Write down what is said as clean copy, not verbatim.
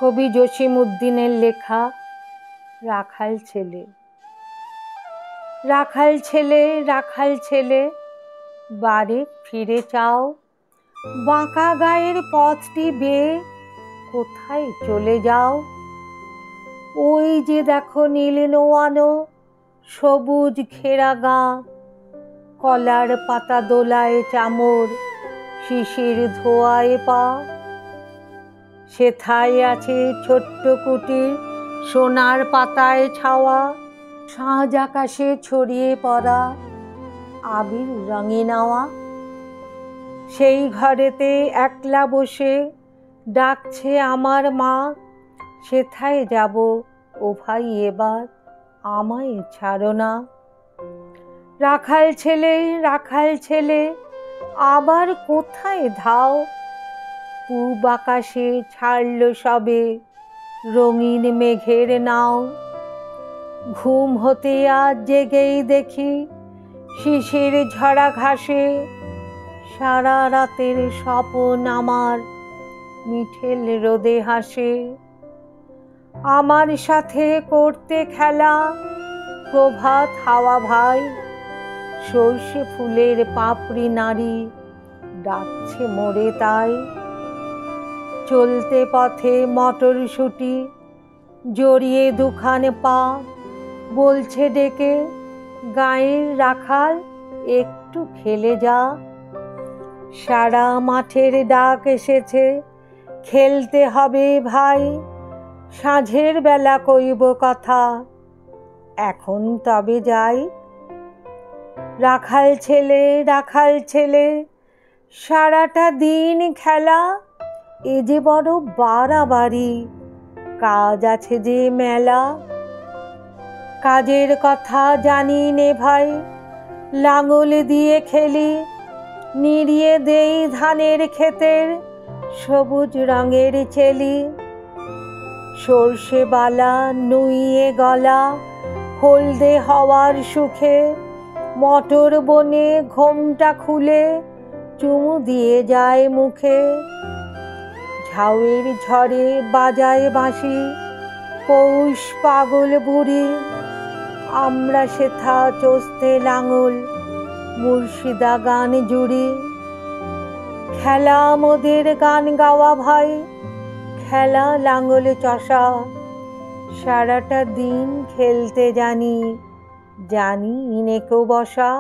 কবি জসিমউদ্দিনের লেখা রাখাল ছেলে। রাখাল ছেলে, রাখাল ছেলে, বাড়ি ফিরে চাও। বাঁকা গায়ের পথটি বেয়ে কোথায় চলে যাও? ওই যে দেখো নীল নোয়ানো সবুজ ঘেরা গা, কলার পাতা দোলায় চামর, শিশির ধোয়ায় পা। সেথায় আছে ছোট্ট কুটির, সোনার পাতায় ছাওয়া, সাঁঝ আকাশে ছড়িয়ে পড়া আবির রঙে নাওয়া। সেই ঘরেতে একলা বসে ডাকছে আমার মা, সেথায় যাব ও ভাই এবার, আমায় ছাড়ো না। রাখাল ছেলে, রাখাল ছেলে, আবার কোথায় ধাও? পূব আকাশে ছাড়ল সবে রঙিন মেঘের নাও। ঘুম হতে আজ জেগেই দেখি শিশির ঝরা ঘাসে, সারা রাতের স্বপন আমার মিঠেল রোদে হাসে। আমার সাথে করতে খেলা প্রভাত হাওয়া ভাই, সর্ষে ফুলের পাপড়ি নাড়ি ডাকছে মোরে তাই। চলতে পথে মটরশুঁটি জড়িয়ে দুখান পা, বলছে ডেকে গাঁয়ের রাখাল একটু খেলে যা। সারা মাঠের ডাক এসেছে, খেলতে হবে ভাই, সাঁঝের বেলা কইব কথা, এখন তবে যাই। রাখাল ছেলে, রাখাল ছেলে, সারাটা দিন খেলা, এ যে বড় বাড়াবাড়ি, কাজ আছে যে মেলা। কাজের কথা জানি নে ভাই, লাঙল দিয়ে খেলি, নিড়িয়ে দেই ধানের ক্ষেতের সবুজ রঙের চেলি। সর্ষে বালা নুইয়ে গলা হলদে হওয়ার সুখে, মটর বনে ঘোমটা খুলে চুমু দিয়ে যায় মুখে। ঝাউয়ের ঝড়ে বাজায় বাঁশি পৌষ পাগল বুড়ি, আমরা সেথা চষতে লাঙল মুর্শিদা গান জুড়ি। খেলা মোদের গান গাওয়া ভাই, খেলা লাঙল চষা, সারাটা দিন খেলতে জানি, জানি ইনেকো বসা।